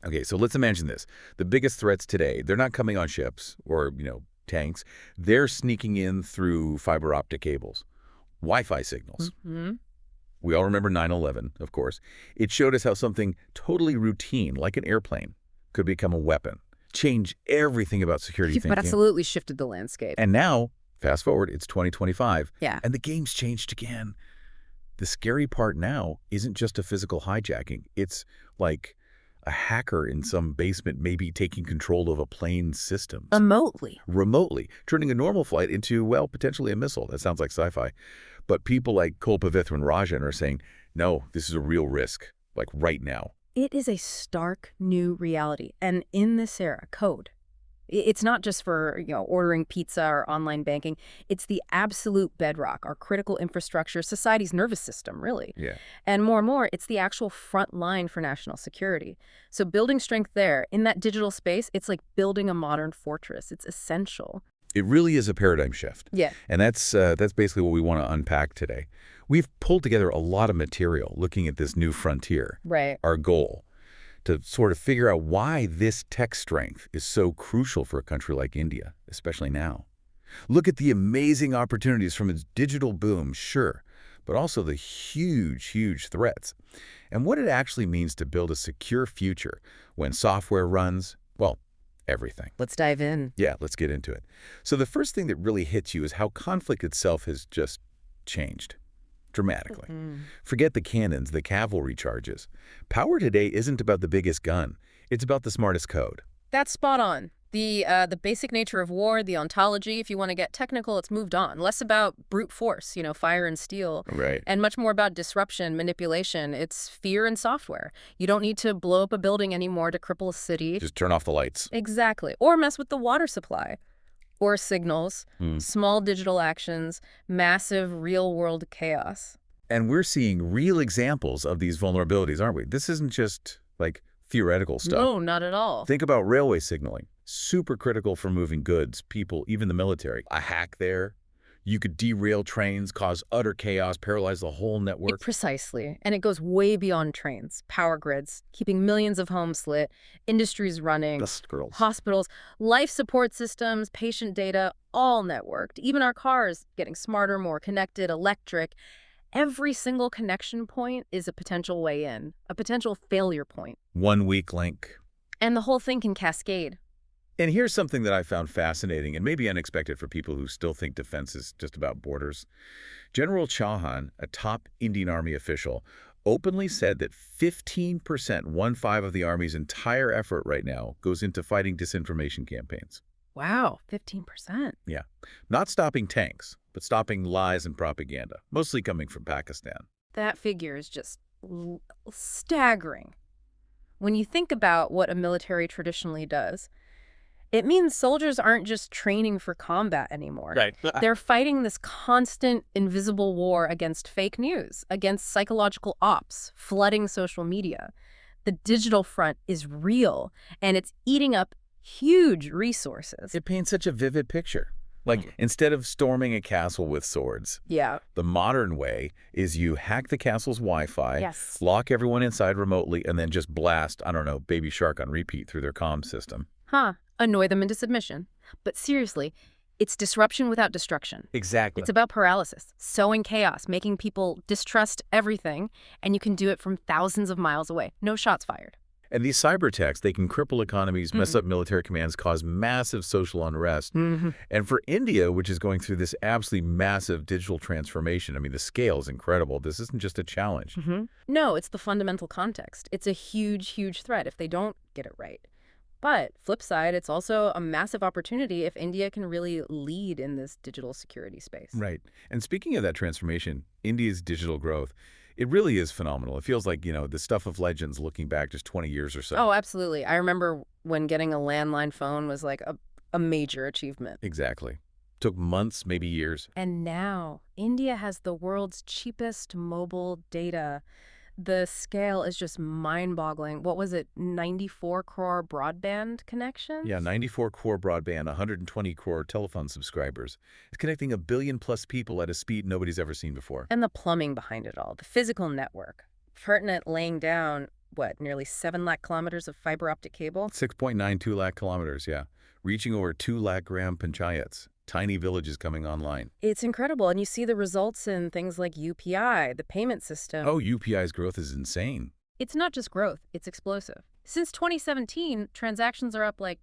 Okay, so let's imagine this. The biggest threats today, they're not coming on ships or, tanks. They're sneaking in through fiber optic cables, Wi-Fi signals. Hmm. We all remember 9/11, of course. It showed us how something totally routine, like an airplane, could become a weapon, change everything about security But thinking. absolutely shifted the landscape. And now, fast forward, it's 2025, Yeah. and the game's changed again. The scary part now isn't just a physical hijacking. It's like a hacker in some basement maybe taking control of a plane's systems. Remotely, turning a normal flight into, well, potentially a missile. That sounds like sci-fi. But people like Kolpavithran Rajan are saying, no, this is a real risk, like right now. It is a stark new reality. And in this era, code. It's not just for, ordering pizza or online banking. It's the absolute bedrock, our critical infrastructure, society's nervous system, really. Yeah. And more, it's the actual front line for national security. So building strength there, in that digital space, it's like building a modern fortress. It's essential. It really is a paradigm shift. Yeah. And that's basically what we want to unpack today. We've pulled together a lot of material looking at this new frontier. Right. Our goal, to sort of figure out why this tech strength is so crucial for a country like India, especially now. Look at the amazing opportunities from its digital boom, sure, but also the huge threats, and what it actually means to build a secure future when software runs, well, everything. Let's dive in. Yeah, let's get into it. So the first thing that really hits you is how conflict itself has just changed dramatically. Forget the cannons, the cavalry charges. Power today isn't about the biggest gun. It's about the smartest code. That's spot on. The basic nature of war, the ontology, if you want to get technical, it's moved on. Less about brute force, fire and steel. Right. And much more about disruption, manipulation. It's fear and software. You don't need to blow up a building anymore to cripple a city. Just turn off the lights. Exactly. Or mess with the water supply. Or signals, small digital actions, massive real-world chaos. And we're seeing real examples of these vulnerabilities, aren't we? This isn't just, like, theoretical stuff. No, not at all. Think about railway signaling. Super critical for moving goods, people, even the military. A hack there, you could derail trains, cause utter chaos, paralyze the whole network. Precisely. And it goes way beyond trains, power grids, keeping millions of homes lit, industries running, hospitals, life support systems, patient data, all networked. Even our cars getting smarter, more connected, electric. Every single connection point is a potential way in, a potential failure point. One weak link. And the whole thing can cascade. And here's something that I found fascinating and maybe unexpected for people who still think defense is just about borders. General Chauhan, a top Indian Army official, openly said that 15%, 1/5 of the Army's entire effort right now goes into fighting disinformation campaigns. Wow, 15%. Yeah. Not stopping tanks, but stopping lies and propaganda, mostly coming from Pakistan. That figure is just staggering. When you think about what a military traditionally does, it means soldiers aren't just training for combat anymore. Right. They're fighting this constant, invisible war against fake news, against psychological ops, flooding social media. The digital front is real, and it's eating up huge resources. It paints such a vivid picture. Like, instead of storming a castle with swords, Yeah. the modern way is you hack the castle's Wi-Fi, Yes. lock everyone inside remotely, and then just blast, I don't know, Baby Shark on repeat through their comm system. Annoy them into submission. But seriously, it's disruption without destruction. Exactly. It's about paralysis, sowing chaos, making people distrust everything, and you can do it from thousands of miles away. No shots fired. And these cyber attacks, they can cripple economies, mess up military commands, cause massive social unrest. And for India, which is going through this absolutely massive digital transformation, I mean, the scale is incredible. This isn't just a challenge. No, it's the fundamental context. It's a huge threat if they don't get it right. But flip side, it's also a massive opportunity if India can really lead in this digital security space. Right. And speaking of that transformation, India's digital growth, it really is phenomenal. It feels like, the stuff of legends looking back just 20 years or so. Oh, absolutely. I remember when getting a landline phone was like a major achievement. Exactly. Took months, maybe years. And now India has the world's cheapest mobile data. The scale is just mind-boggling. What was it, 94 crore broadband connections? Yeah, 94 crore broadband, 120 crore telephone subscribers. It's connecting 1 billion plus people at a speed nobody's ever seen before. And the plumbing behind it all, the physical network. Fertnet laying down what, nearly 7 lakh kilometers of fiber optic cable? 6.92 lakh kilometers, yeah. Reaching over 2 lakh gram panchayats. Tiny villages coming online. It's incredible, and you see the results in things like UPI, the payment system. Oh, UPI's growth is insane. It's not just growth, it's explosive. Since 2017, transactions are up like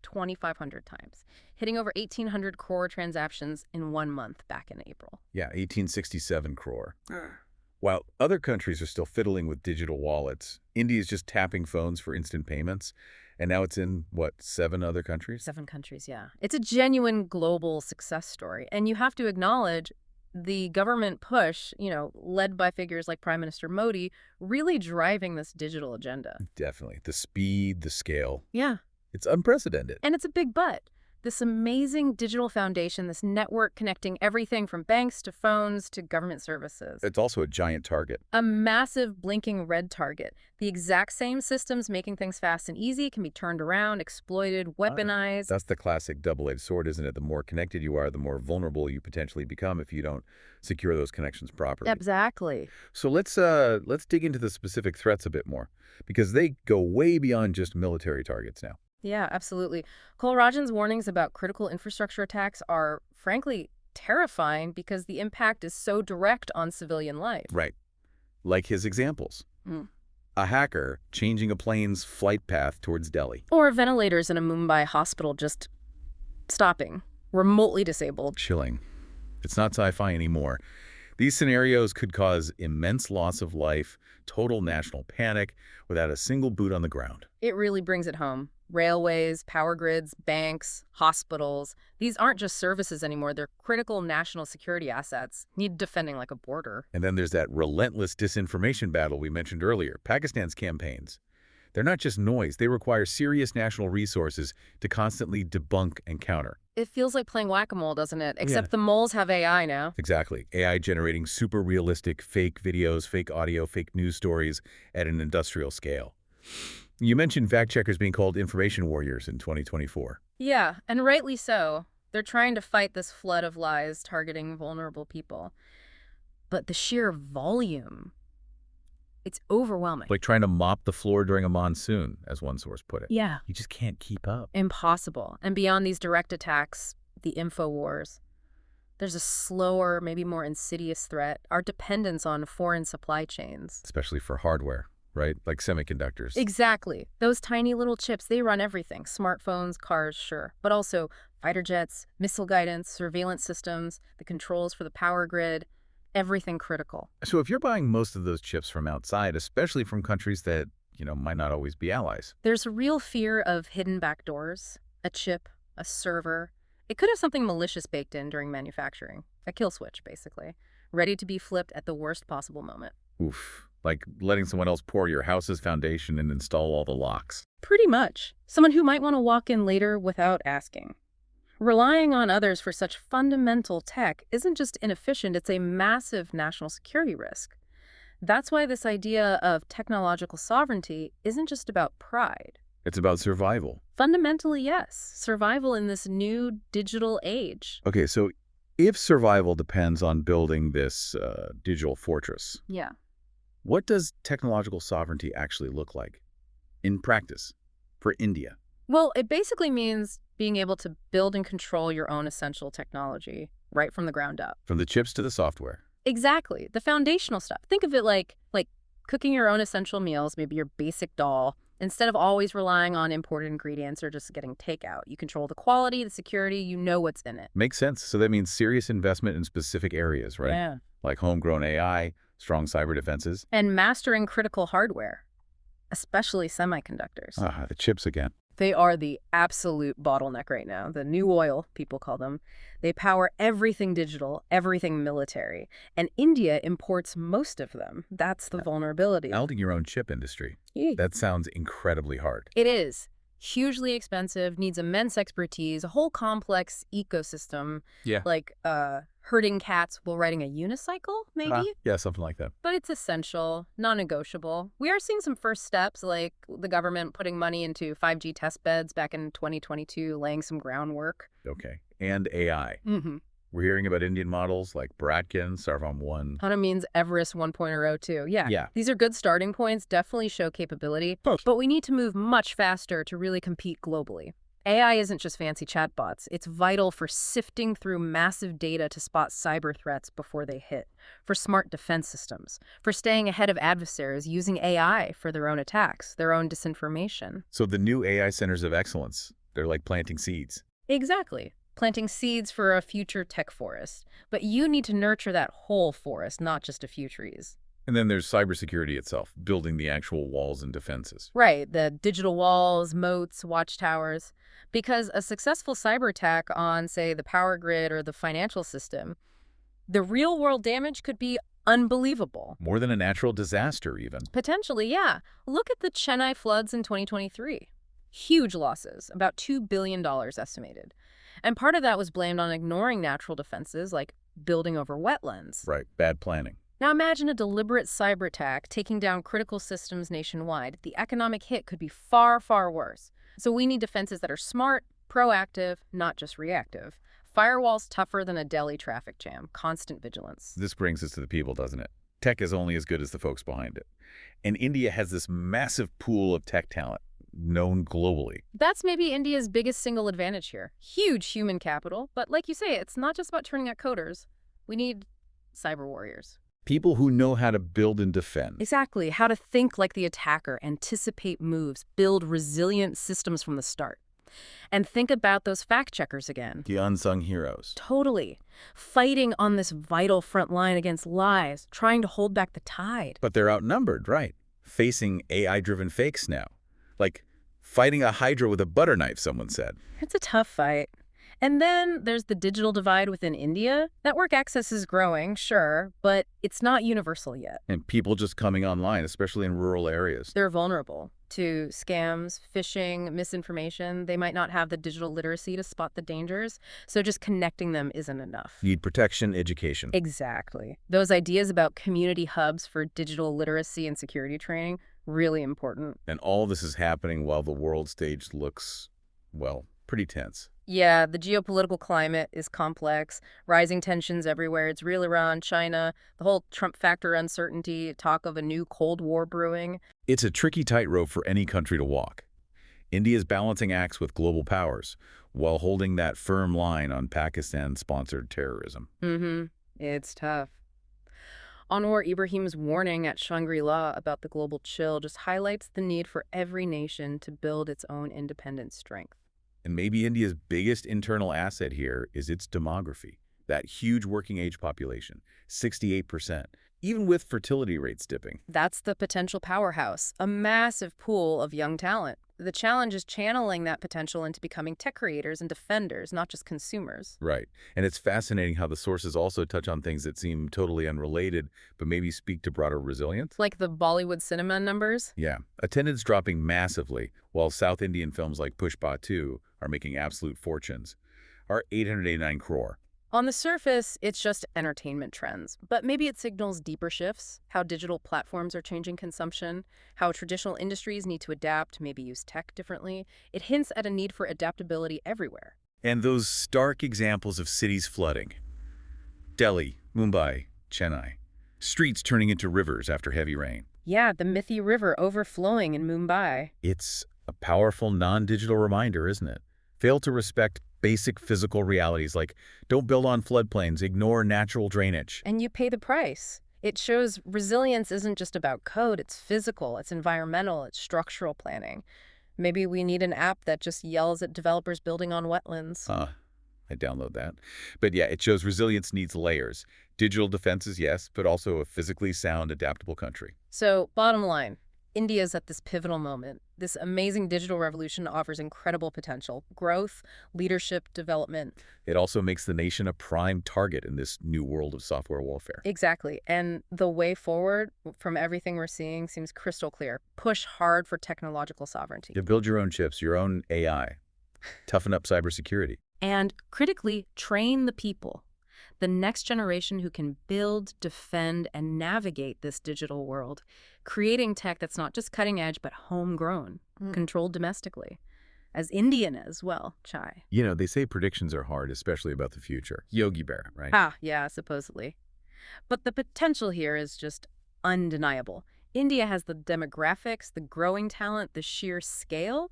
2,500 times, hitting over 1,800 crore transactions in 1 month back in April. Yeah, 1867 crore. While other countries are still fiddling with digital wallets, India's just tapping phones for instant payments, and now it's in, what, 7 other countries? 7 countries, yeah. It's a genuine global success story, and you have to acknowledge the government push, led by figures like Prime Minister Modi, really driving this digital agenda. Definitely. The speed, the scale. Yeah. It's unprecedented. And it's a big but. This amazing digital foundation, this network connecting everything from banks to phones to government services. It's also a giant target. A massive blinking red target. The exact same systems making things fast and easy can be turned around, exploited, weaponized. That's the classic double-edged sword, isn't it? The more connected you are, the more vulnerable you potentially become if you don't secure those connections properly. Exactly. So let's dig into the specific threats a bit more, because they go way beyond just military targets now. Yeah, absolutely. Rajan's warnings about critical infrastructure attacks are, frankly, terrifying because the impact is so direct on civilian life. Right. Like his examples. Mm. A hacker changing a plane's flight path towards Delhi. Or ventilators in a Mumbai hospital just stopping, remotely disabled. Chilling. It's not sci-fi anymore. These scenarios could cause immense loss of life, total national panic, without a single boot on the ground. It really brings it home. Railways, power grids, banks, hospitals. These aren't just services anymore. They're critical national security assets, need defending like a border. And then there's that relentless disinformation battle we mentioned earlier, Pakistan's campaigns. They're not just noise. They require serious national resources to constantly debunk and counter. It feels like playing whack-a-mole, doesn't it? Except the moles have AI now. Exactly. AI generating super realistic fake videos, fake audio, fake news stories at an industrial scale. You mentioned fact-checkers being called information warriors in 2024. Yeah, and rightly so. They're trying to fight this flood of lies targeting vulnerable people. But the sheer volume, it's overwhelming. Like trying to mop the floor during a monsoon, as one source put it. Yeah. You just can't keep up. Impossible. And beyond these direct attacks, the info wars, there's a slower, maybe more insidious threat, our dependence on foreign supply chains. Especially for hardware, right? Like semiconductors. Exactly. Those tiny little chips, they run everything. Smartphones, cars, sure. But also fighter jets, missile guidance, surveillance systems, the controls for the power grid, everything critical. So if you're buying most of those chips from outside, especially from countries that, might not always be allies. There's a real fear of hidden backdoors, a chip, a server. It could have something malicious baked in during manufacturing. A kill switch, basically. Ready to be flipped at the worst possible moment. Oof. Like letting someone else pour your house's foundation and install all the locks. Pretty much. Someone who might want to walk in later without asking. Relying on others for such fundamental tech isn't just inefficient, it's a massive national security risk. That's why this idea of technological sovereignty isn't just about pride. It's about survival. Fundamentally, yes. Survival in this new digital age. Okay, so if survival depends on building this digital fortress, Yeah. what does technological sovereignty actually look like in practice for India? Well, it basically means being able to build and control your own essential technology right from the ground up. From the chips to the software. Exactly. The foundational stuff. Think of it like cooking your own essential meals, maybe your basic dal, instead of always relying on imported ingredients or just getting takeout. You control the quality, the security, you know what's in it. Makes sense. So that means serious investment in specific areas, right? Yeah. Like homegrown AI, strong cyber defenses. And mastering critical hardware, especially semiconductors. Ah, the chips again. They are the absolute bottleneck right now. The new oil, people call them. They power everything digital, everything military. And India imports most of them. That's the vulnerability. Building your own chip industry. Yeah. That sounds incredibly hard. It is. Hugely expensive, needs immense expertise, a whole complex ecosystem. Yeah. Like herding cats while riding a unicycle, maybe? Yeah, something like that. But it's essential, non-negotiable. We are seeing some first steps, like the government putting money into 5G test beds back in 2022, laying some groundwork. Okay. And AI. Mm-hmm. We're hearing about Indian models like Bratkin, Sarvam 1. Hana means Everest 1.0 too. Yeah, Yeah. these are good starting points, definitely show capability, but we need to move much faster to really compete globally. AI isn't just fancy chatbots. It's vital for sifting through massive data to spot cyber threats before they hit, for smart defense systems, for staying ahead of adversaries using AI for their own attacks, their own disinformation. So the new AI centers of excellence, they're like planting seeds. Exactly. Planting seeds for a future tech forest. But you need to nurture that whole forest, not just a few trees. And then there's cybersecurity itself, building the actual walls and defenses. Right, the digital walls, moats, watchtowers. Because a successful cyber attack on, say, the power grid or the financial system, the real-world damage could be unbelievable. More than a natural disaster, even. Potentially, yeah. Look at the Chennai floods in 2023. Huge losses, about $2 billion estimated. And part of that was blamed on ignoring natural defenses like building over wetlands. Right, bad planning. Now imagine a deliberate cyber attack taking down critical systems nationwide. The economic hit could be far, far worse. So we need defenses that are smart, proactive, not just reactive. Firewalls tougher than a Delhi traffic jam. Constant vigilance. This brings us to the people, doesn't it? Tech is only as good as the folks behind it. And India has this massive pool of tech talent, known globally. That's maybe India's biggest single advantage here. Huge human capital. But like you say, it's not just about turning out coders. We need cyber warriors. People who know how to build and defend. Exactly. How to think like the attacker, anticipate moves, build resilient systems from the start. And think about those fact-checkers again. The unsung heroes. Totally. Fighting on this vital front line against lies, trying to hold back the tide. But they're outnumbered, right? Facing AI-driven fakes now. Like fighting a hydra with a butter knife, someone said. It's a tough fight. And then there's the digital divide within India. Network access is growing, sure, but it's not universal yet. And people just coming online, especially in rural areas. They're vulnerable to scams, phishing, misinformation. They might not have the digital literacy to spot the dangers, so just connecting them isn't enough. Need protection, education. Exactly. Those ideas about community hubs for digital literacy and security training, really important. And all this is happening while the world stage looks, well, pretty tense. Yeah, the geopolitical climate is complex, rising tensions everywhere. It's real Iran, China, the whole Trump factor uncertainty, talk of a new Cold War brewing. It's a tricky tightrope for any country to walk. India's balancing acts with global powers while holding that firm line on Pakistan-sponsored terrorism. It's tough. Anwar Ibrahim's warning at Shangri-La about the global chill just highlights the need for every nation to build its own independent strength. And maybe India's biggest internal asset here is its demography, that huge working age population, 68%, even with fertility rates dipping. That's the potential powerhouse, a massive pool of young talent. The challenge is channeling that potential into becoming tech creators and defenders, not just consumers. Right. And it's fascinating how the sources also touch on things that seem totally unrelated, but maybe speak to broader resilience. Like the Bollywood cinema numbers? Yeah. Attendance dropping massively, while South Indian films like Pushpa 2 are making absolute fortunes, are 889 crore. On the surface, it's just entertainment trends, but maybe it signals deeper shifts, how digital platforms are changing consumption, how traditional industries need to adapt, maybe use tech differently. It hints at a need for adaptability everywhere. And those stark examples of cities flooding. Delhi, Mumbai, Chennai. Streets turning into rivers after heavy rain. Yeah, the Mithi River overflowing in Mumbai. It's a powerful non-digital reminder, isn't it? Fail to respect basic physical realities like don't build on floodplains, ignore natural drainage. And you pay the price. It shows resilience isn't just about code, it's physical, it's environmental, it's structural planning. Maybe we need an app that just yells at developers building on wetlands. I download that. But yeah, it shows resilience needs layers. Digital defenses, yes, but also a physically sound, adaptable country. So, bottom line, India's at this pivotal moment. This amazing digital revolution offers incredible potential, growth, leadership, development. It also makes the nation a prime target in this new world of software warfare. Exactly. And the way forward, from everything we're seeing, seems crystal clear. Push hard for technological sovereignty. You build your own chips, your own AI. Toughen up cybersecurity. And critically, train the people. The next generation who can build, defend, and navigate this digital world, creating tech that's not just cutting edge, but homegrown, controlled domestically. as Indian as well, chai. They say predictions are hard, especially about the future. Yogi Bear, right? Ah, yeah, supposedly. But the potential here is just undeniable. India has the demographics, the growing talent, the sheer scale.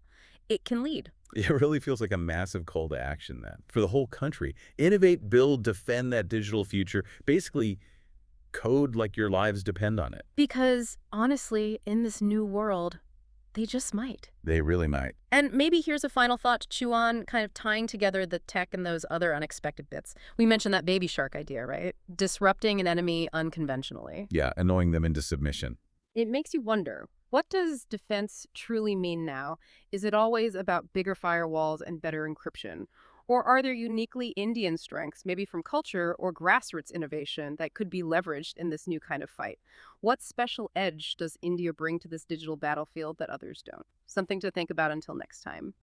It can lead. It really feels like a massive call to action then for the whole country. Innovate, build, defend that digital future. Basically, code like your lives depend on it. Because honestly, in this new world, they just might. They really might. And maybe here's a final thought to chew on, kind of tying together the tech and those other unexpected bits. We mentioned that baby shark idea, right? Disrupting an enemy unconventionally. Yeah, annoying them into submission. It makes you wonder, what does defense truly mean now? Is it always about bigger firewalls and better encryption? Or are there uniquely Indian strengths, maybe from culture or grassroots innovation, that could be leveraged in this new kind of fight? What special edge does India bring to this digital battlefield that others don't? Something to think about until next time.